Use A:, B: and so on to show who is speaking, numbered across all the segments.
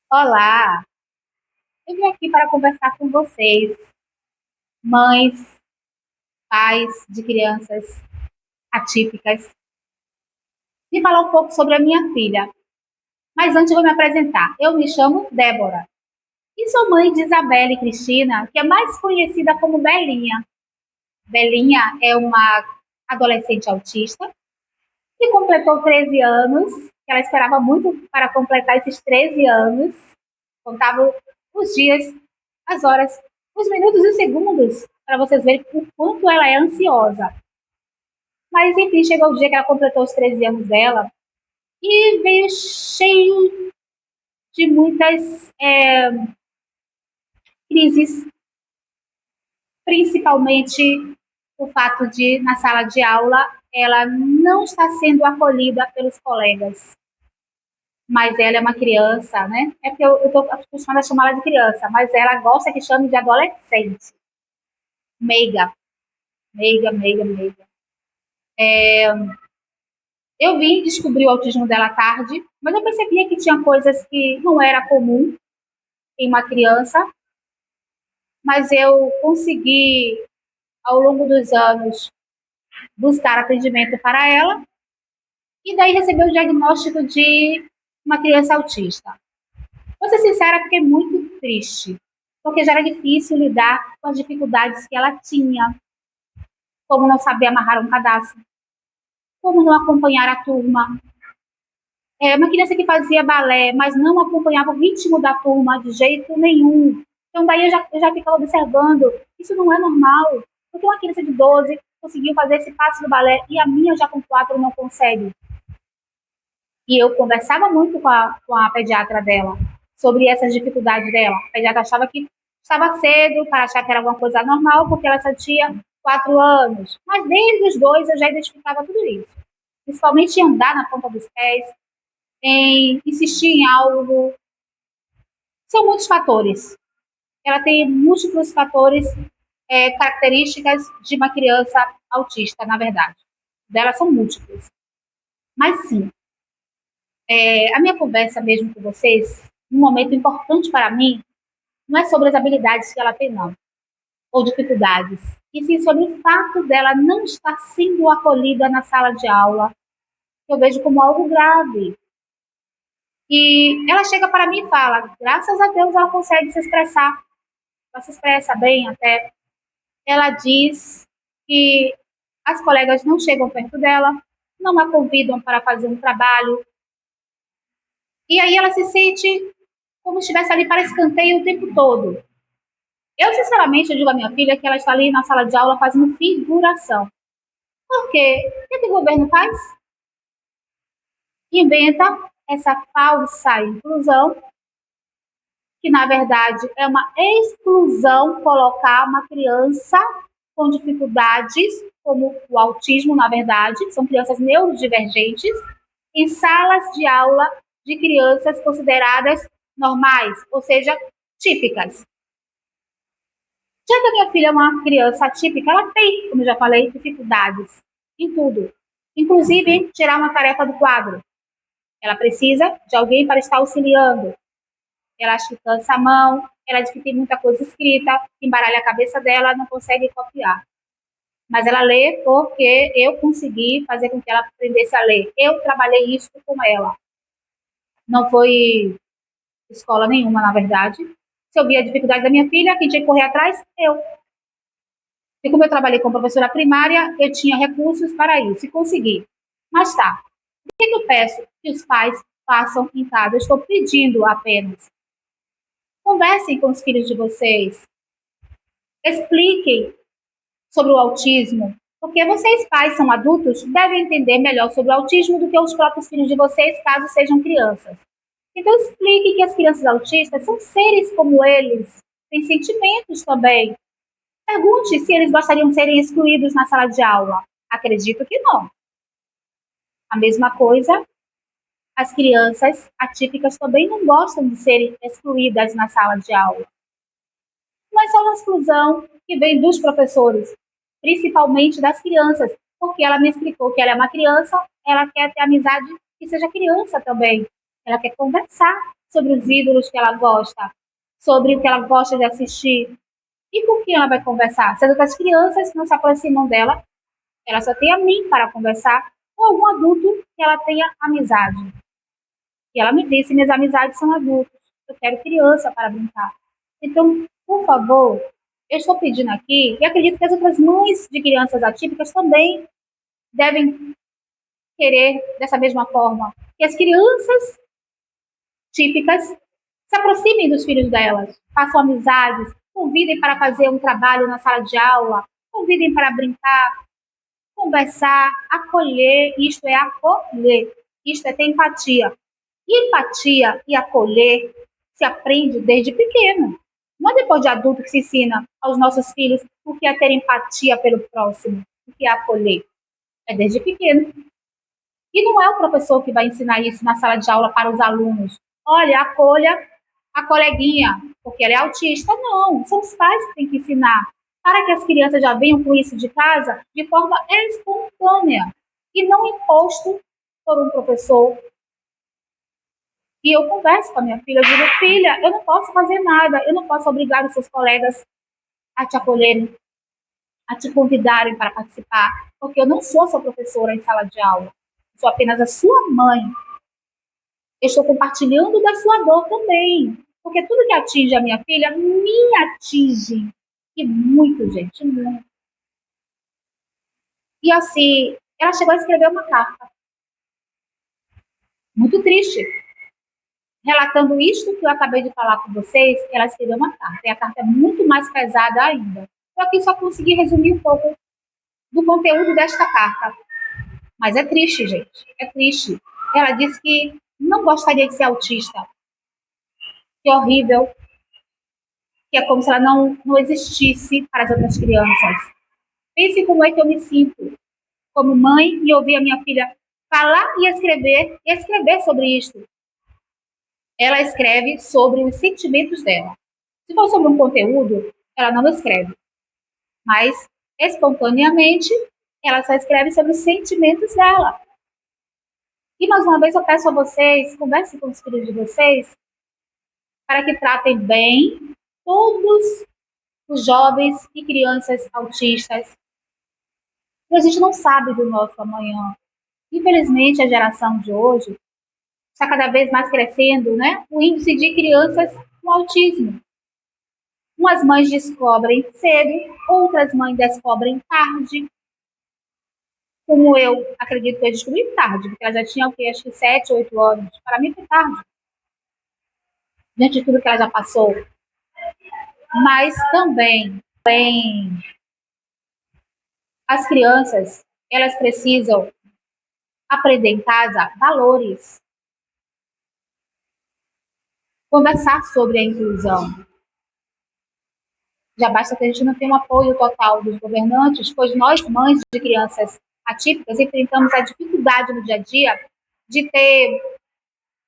A: Olá, eu vim aqui para conversar com vocês, mães, pais de crianças atípicas, e falar um pouco sobre a minha filha. Mas antes eu vou me apresentar. Eu me chamo Débora e sou mãe de Isabelle Cristina, que é mais conhecida como Belinha. Belinha é uma adolescente autista que completou 13 anos, que ela esperava muito para completar esses 13 anos, contava os dias, as horas, os minutos e os segundos, para vocês verem o quanto ela é ansiosa. Mas, enfim, chegou o dia que ela completou os 13 anos dela e veio cheio de muitas crises, principalmente o fato de, na sala de aula, ela não está sendo acolhida pelos colegas. Mas ela é uma criança, né? É porque eu estou acostumada a chamar ela de criança, mas ela gosta que chame de adolescente. Meiga, meiga, meiga, meiga. Eu vim descobrir o autismo dela tarde, mas eu percebia que tinha coisas que não era comum em uma criança, mas eu consegui, ao longo dos anos, buscar atendimento para ela e daí receber o diagnóstico de uma criança autista. Vou ser sincera, fiquei muito triste, porque já era difícil lidar com as dificuldades que ela tinha, como não saber amarrar um cadastro, como não acompanhar a turma. É uma criança que fazia balé, mas não acompanhava o ritmo da turma de jeito nenhum. Então, daí eu já ficava observando, isso não é normal, porque uma criança de 12 conseguiu fazer esse passo do balé e a minha já com 4 não consegue. E eu conversava muito com a pediatra dela sobre essas dificuldades dela. A pediatra achava que estava cedo para achar que era alguma coisa normal, porque ela só tinha 4 anos. Mas desde os 2 eu já identificava tudo isso. Principalmente em andar na ponta dos pés, em insistir em algo. São muitos fatores. Ela tem múltiplos fatores, características de uma criança autista, na verdade. Delas são múltiplos. Mas sim, a minha conversa mesmo com vocês, um momento importante para mim, não é sobre as habilidades que ela tem, não, ou dificuldades, e sim sobre o fato dela não estar sendo acolhida na sala de aula, que eu vejo como algo grave. E ela chega para mim e fala, graças a Deus ela consegue se expressar, ela se expressa bem até. Ela diz que as colegas não chegam perto dela, não a convidam para fazer um trabalho, e aí ela se sente como se estivesse ali para escanteio o tempo todo. Eu, sinceramente, eu digo à minha filha que ela está ali na sala de aula fazendo figuração. Por quê? O que o governo faz? Inventa essa falsa inclusão, que na verdade é uma exclusão colocar uma criança com dificuldades, como o autismo, na verdade, que são crianças neurodivergentes, em salas de aula de crianças consideradas normais, ou seja, típicas. Já que a minha filha é uma criança atípica, ela tem, como eu já falei, dificuldades em tudo, inclusive em tirar uma tarefa do quadro. Ela precisa de alguém para estar auxiliando. Ela acha que cansa a mão, ela diz que tem muita coisa escrita, embaralha a cabeça dela, não consegue copiar. Mas ela lê porque eu consegui fazer com que ela aprendesse a ler. Eu trabalhei isso com ela. Não foi escola nenhuma, na verdade. Se eu via a dificuldade da minha filha, quem tinha que correr atrás? Eu. E como eu trabalhei como professora primária, eu tinha recursos para isso e consegui. Mas tá, o que eu peço que os pais façam em casa? Eu estou pedindo apenas. Conversem com os filhos de vocês. Expliquem sobre o autismo. Porque vocês, pais, são adultos, devem entender melhor sobre o autismo do que os próprios filhos de vocês, caso sejam crianças. Então, explique que as crianças autistas são seres como eles, têm sentimentos também. Pergunte se eles gostariam de serem excluídos na sala de aula. Acredito que não. A mesma coisa, as crianças atípicas também não gostam de serem excluídas na sala de aula. Não é só uma exclusão que vem dos professores, principalmente das crianças, porque ela me explicou que ela é uma criança, ela quer ter amizade que seja criança também. Ela quer conversar. sobre os ídolos que ela gosta, sobre o que ela gosta de assistir. E com quem ela vai conversar? Se as outras crianças não se aproximam dela, ela só tem a mim para conversar, ou algum adulto que ela tenha amizade. E ela me disse, minhas amizades são adultos, eu quero criança para brincar. Então, por favor, eu estou pedindo aqui, e acredito que as outras mães de crianças atípicas também devem querer dessa mesma forma, que as crianças típicas se aproximem dos filhos delas, façam amizades, convidem para fazer um trabalho na sala de aula, convidem para brincar, conversar, acolher, isto é acolher, isto é ter empatia. E empatia e acolher se aprende desde pequeno. Não é depois de adulto que se ensina aos nossos filhos o que é ter empatia pelo próximo, o que é acolher. É desde pequeno. E não é o professor que vai ensinar isso na sala de aula para os alunos. Olha, acolha a coleguinha, porque ela é autista. Não, são os pais que têm que ensinar, para que as crianças já venham com isso de casa de forma espontânea e não imposto por um professor. E eu converso com a minha filha, eu digo, filha, eu não posso fazer nada, eu não posso obrigar os seus colegas a te acolherem, a te convidarem para participar, porque eu não sou sua professora em sala de aula, sou apenas a sua mãe. Eu estou compartilhando da sua dor também, porque tudo que atinge a minha filha me atinge. E muito, gente, muito. E assim, ela chegou a escrever uma carta, muito triste, relatando isto que eu acabei de falar com vocês. Ela escreveu uma carta, e a carta é muito mais pesada ainda. Eu aqui só consegui resumir um pouco do conteúdo desta carta. Mas é triste, gente, é triste. Ela disse que não gostaria de ser autista, que é horrível, que é como se ela não existisse para as outras crianças. Pense como é que eu me sinto como mãe e ouvir a minha filha falar e escrever sobre isto. Ela escreve sobre os sentimentos dela. Se for sobre um conteúdo, ela não escreve. Mas, espontaneamente, ela só escreve sobre os sentimentos dela. E, mais uma vez, eu peço a vocês, conversem com os filhos de vocês, para que tratem bem todos os jovens e crianças autistas. E a gente não sabe do nosso amanhã. Infelizmente, a geração de hoje está cada vez mais crescendo, né? O índice de crianças com autismo. Umas mães descobrem cedo, outras mães descobrem tarde. Como eu acredito que eu descobri tarde, porque ela já tinha o quê? Acho que 7, 8 anos. Para mim foi tarde, diante de tudo que ela já passou. Mas também as crianças, elas precisam aprender em casa valores, conversar sobre a inclusão. Já basta que a gente não tenha um apoio total dos governantes, pois nós, mães de crianças atípicas, enfrentamos a dificuldade no dia a dia de ter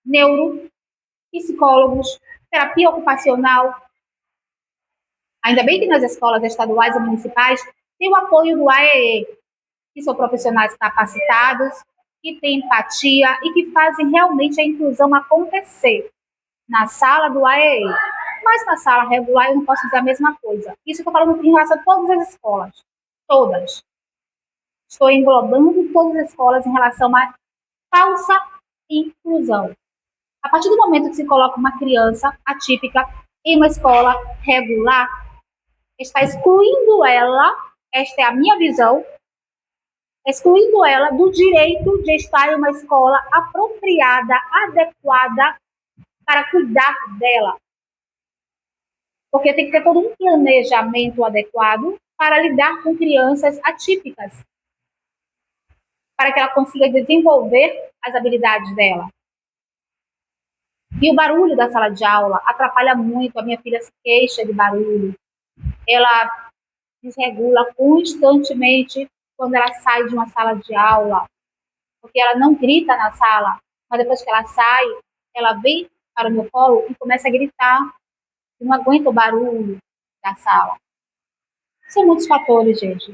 A: neuropsicólogos, terapia ocupacional. Ainda bem que nas escolas estaduais e municipais tem o apoio do AEE, que são profissionais capacitados, que têm empatia e que fazem realmente a inclusão acontecer na sala do AEE. Mas na sala regular eu não posso dizer a mesma coisa. Isso eu estou falando em relação a todas as escolas. Todas. Estou englobando todas as escolas em relação à falsa inclusão. A partir do momento que se coloca uma criança atípica em uma escola regular, está excluindo ela, esta é a minha visão, excluindo ela do direito de estar em uma escola apropriada, adequada para cuidar dela. Porque tem que ter todo um planejamento adequado para lidar com crianças atípicas, para que ela consiga desenvolver as habilidades dela. E o barulho da sala de aula atrapalha muito. A minha filha se queixa de barulho. Ela desregula constantemente quando ela sai de uma sala de aula, porque ela não grita na sala, mas depois que ela sai, ela vem para o meu colo e começa a gritar. Eu não aguenta o barulho da sala. São muitos fatores, gente.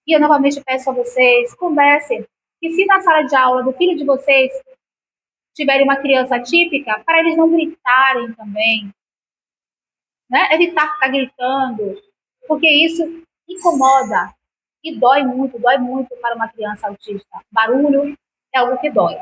A: E eu novamente peço a vocês, conversem. E se na sala de aula do filho de vocês tiverem uma criança atípica, para eles não gritarem também, né? Evitar ficar gritando, porque isso incomoda e dói muito para uma criança autista. Barulho é algo que dói.